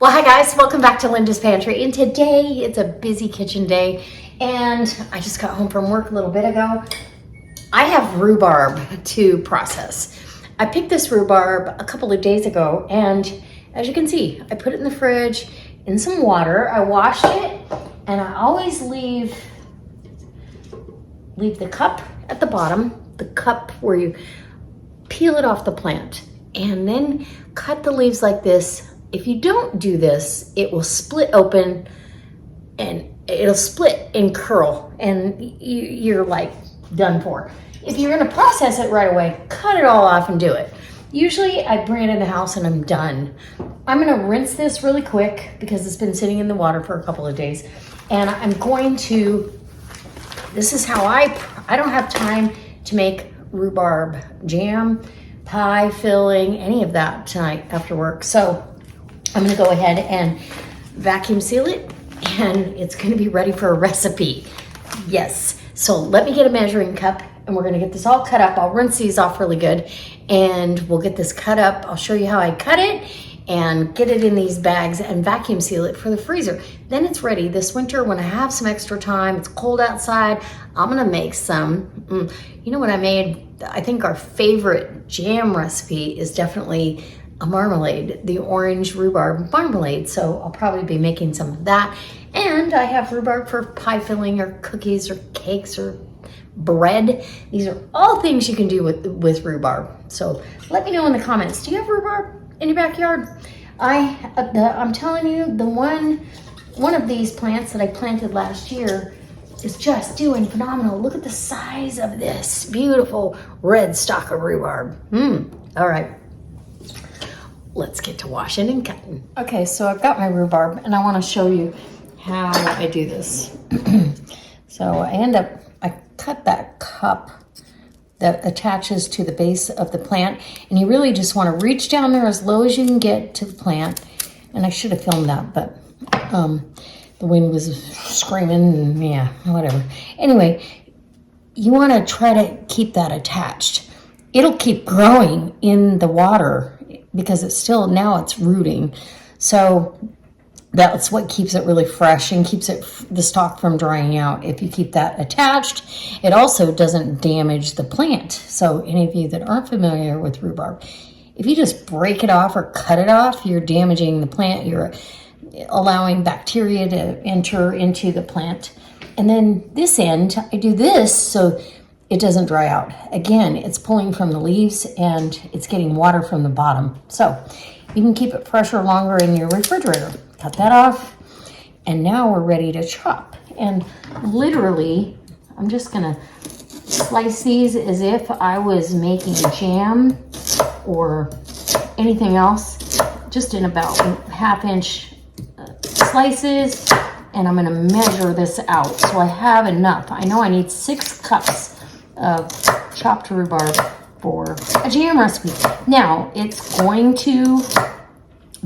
Well, hi guys, welcome back to Linda's Pantry. And today it's a busy kitchen day and I just got home from work a little bit ago. I have rhubarb to process. I picked this rhubarb a couple of days ago and as you can see, I put it in the fridge in some water. I washed it and I always leave the cup at the bottom, the cup where you peel it off the plant and then cut the leaves like this. If you don't do this, it will split open and it'll split and curl and you're like done for. If you're gonna process it right away, cut it all off and do it. Usually I bring it in the house and I'm done. I'm gonna rinse this really quick because it's been sitting in the water for a couple of days. And I'm going to, this is how I don't have time to make rhubarb jam, pie filling, any of that tonight after work. So I'm gonna go ahead and vacuum seal it and it's gonna be ready for a recipe. Yes, so let me get a measuring cup and we're gonna get this all cut up. I'll rinse these off really good and we'll get this cut up. I'll show you how I cut it and get it in these bags and vacuum seal it for the freezer. Then it's ready this winter when I have some extra time, it's cold outside, I'm gonna make some. You know what I made? I think our favorite jam recipe is definitely a marmalade, the orange rhubarb marmalade. So I'll probably be making some of that. And I have rhubarb for pie filling or cookies or cakes or bread. These are all things you can do with rhubarb. So let me know in the comments, do you have rhubarb in your backyard? I'm telling you, the one of these plants that I planted last year is just doing phenomenal. Look at the size of this beautiful red stalk of rhubarb. All right. Let's get to washing and cutting. Okay, so I've got my rhubarb and I want to show you how I do this. So I cut that cup that attaches to the base of the plant and you really just want to reach down there as low as you can get to the plant. And I should have filmed that, but the wind was screaming and yeah, whatever. Anyway, you want to try to keep that attached. It'll keep growing in the water because it's still, now it's rooting. So that's what keeps it really fresh and keeps the stalk from drying out. If you keep that attached, it also doesn't damage the plant. So any of you that aren't familiar with rhubarb, if you just break it off or cut it off, you're damaging the plant. You're allowing bacteria to enter into the plant. And then this end, I do this so it doesn't dry out. Again, it's pulling from the leaves and it's getting water from the bottom. So you can keep it fresher longer in your refrigerator. Cut that off. And now we're ready to chop. And literally, I'm just gonna slice these as if I was making jam or anything else, just in about 1/2 inch slices. And I'm gonna measure this out so I have enough. I know I need 6 cups of chopped rhubarb for a jam recipe. Now it's going to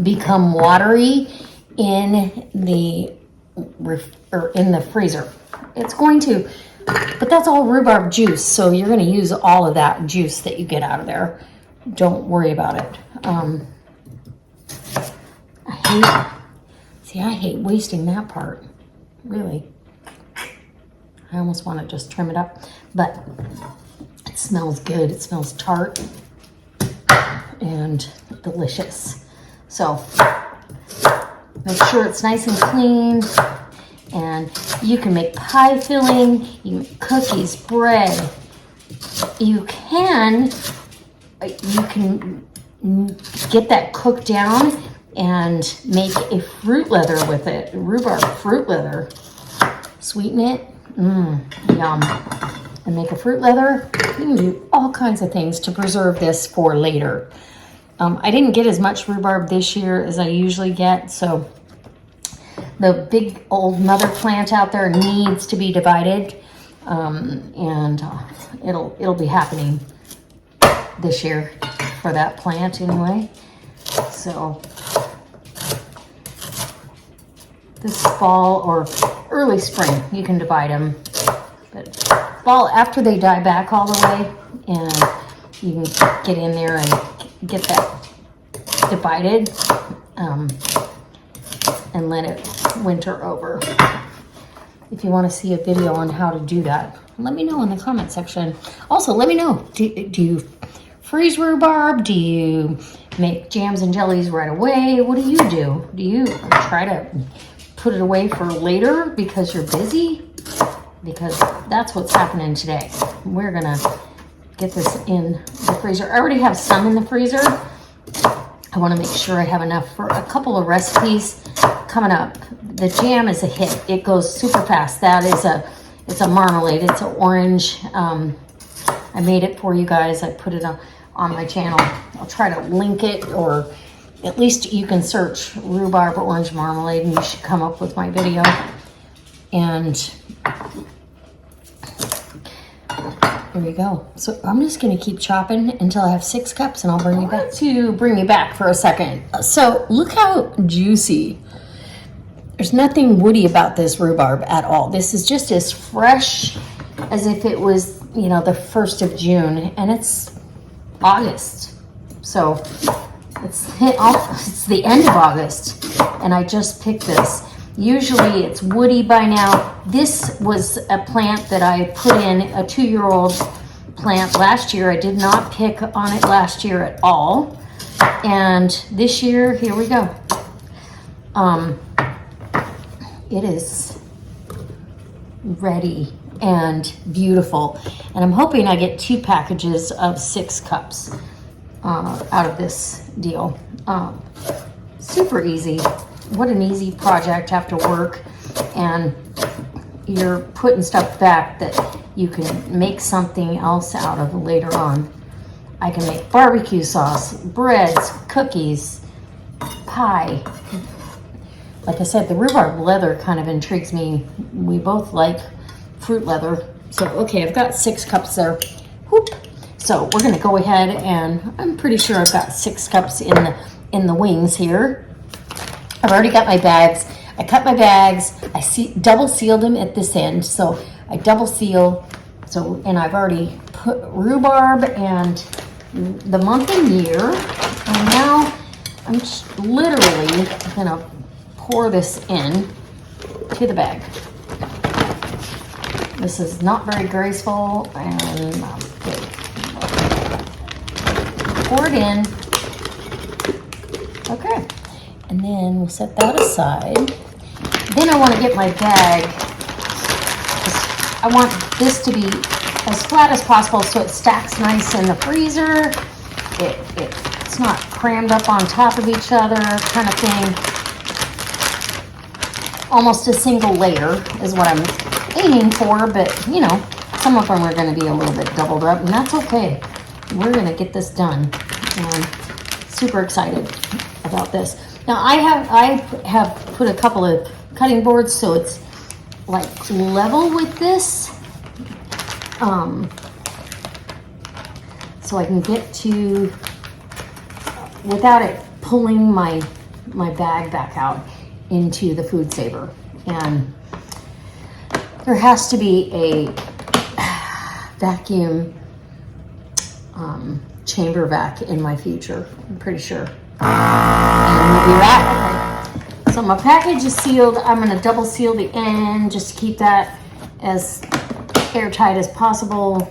become watery in the freezer. It's going to, but that's all rhubarb juice. So you're going to use all of that juice that you get out of there. Don't worry about it. I hate wasting that part, really. I almost want to just trim it up, but it smells good. It smells tart and delicious. So make sure it's nice and clean. And you can make pie filling, you can make cookies, bread. You can get that cooked down and make a fruit leather with it, rhubarb fruit leather. Sweeten it. Yum. And make a fruit leather. You can do all kinds of things to preserve this for later. I didn't get as much rhubarb this year as I usually get, so the big old mother plant out there needs to be divided, and it'll be happening this year for that plant anyway. So this fall or early spring, you can divide them. But fall, after they die back all the way, and you can get in there and get that divided. and let it winter over. If you want to see a video on how to do that, let me know in the comment section. Also, let me know, do you freeze rhubarb? Do you make jams and jellies right away? What do you do? Do you try to put it away for later because you're busy? Because that's what's happening today. We're gonna get this in the freezer. I already have some in the freezer. I want to make sure I have enough for a couple of recipes coming up. The jam is a hit. It goes super fast. That is it's a marmalade. It's an orange. I made it for you guys. I put it on my channel. I'll try to link it, or at least you can search rhubarb orange marmalade and you should come up with my video. And there you go. So I'm just gonna keep chopping until I have 6 cups, and I'll bring you back for a second. So look how juicy. There's nothing woody about this rhubarb at all. This is just as fresh as if it was, you know, the 1st of June, and it's August. So it's the end of August, and I just picked this. Usually it's woody by now. This was a plant that I put in, a 2-year-old plant last year. I did not pick on it last year at all. And this year, here we go. It is ready and beautiful. And I'm hoping I get 2 packages of 6 cups out of this deal. Super easy. What an easy project after work, and you're putting stuff back that you can make something else out of later on. I can make barbecue sauce, breads, cookies, pie. Like I said, the rhubarb leather kind of intrigues me. We both like fruit leather. So, okay, I've got 6 cups there. Whoop. So we're gonna go ahead, and I'm pretty sure I've got 6 cups in the wings here. I've already got my bags. I cut my bags. I double sealed them at this end. So I double seal. So, and I've already put rhubarb and the month and year. And now I'm just literally gonna pour this in to the bag. This is not very graceful, and pour it in. Okay. And then we'll set that aside. Then I want to get my bag. I want this to be as flat as possible so it stacks nice in the freezer. It's not crammed up on top of each other kind of thing. Almost a single layer is what I'm aiming for, but you know, some of them are going to be a little bit doubled up, and that's okay. We're going to get this done. And super excited about this. Now I have put a couple of cutting boards so it's like level with this, so I can get to without it pulling my bag back out into the food saver. And there has to be a vacuum chamber vac in my future, I'm pretty sure. And we'll be back. Okay. So my package is sealed. I'm going to double seal the end just to keep that as airtight as possible.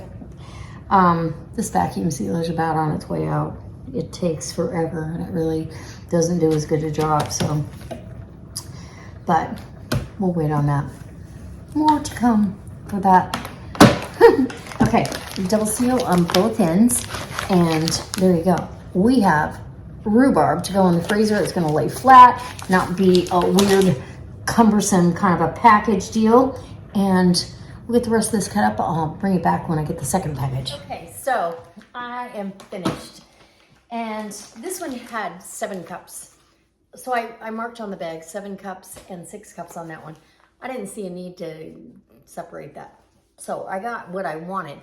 This vacuum sealer is about on its way out. It takes forever, and it really doesn't do as good a job. So, but we'll wait on that. More to come for that. Okay, double seal on both ends, and there you go. We have rhubarb to go in the freezer. It's going to lay flat, not be a weird, cumbersome kind of a package deal. And we'll get the rest of this cut up. I'll bring it back when I get the second package. Okay, so I am finished. And this one had 7 cups. So I marked on the bag 7 cups and 6 cups on that one. I didn't see a need to separate that. So I got what I wanted.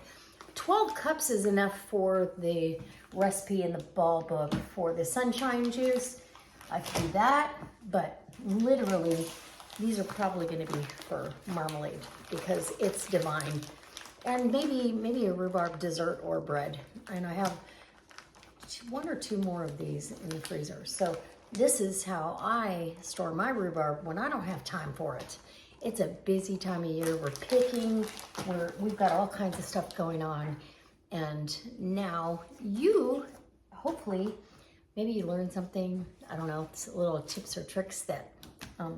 12 cups is enough for the recipe in the ball book for the sunshine juice. I can do that, but literally these are probably going to be for marmalade because it's divine. And maybe a rhubarb dessert or bread. And I have 1 or 2 more of these in the freezer. So This is how I store my rhubarb when I don't have time for it. It's a busy time of year. We're picking, we've got all kinds of stuff going on. And now you, hopefully, maybe you learn something, I don't know, little tips or tricks that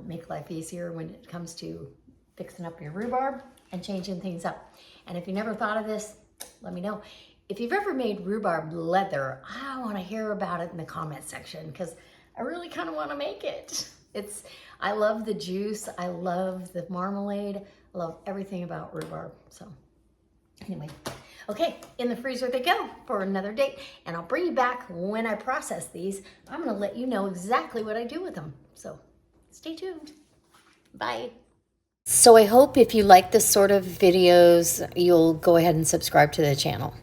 make life easier when it comes to fixing up your rhubarb and changing things up. And if you never thought of this, let me know. If you've ever made rhubarb leather, I want to hear about it in the comment section because I really kind of want to make it. I love the juice. I love the marmalade. I love everything about rhubarb. So anyway, okay, in the freezer they go for another date. And I'll bring you back when I process these. I'm going to let you know exactly what I do with them. So stay tuned. Bye. So I hope if you like this sort of videos, you'll go ahead and subscribe to the channel.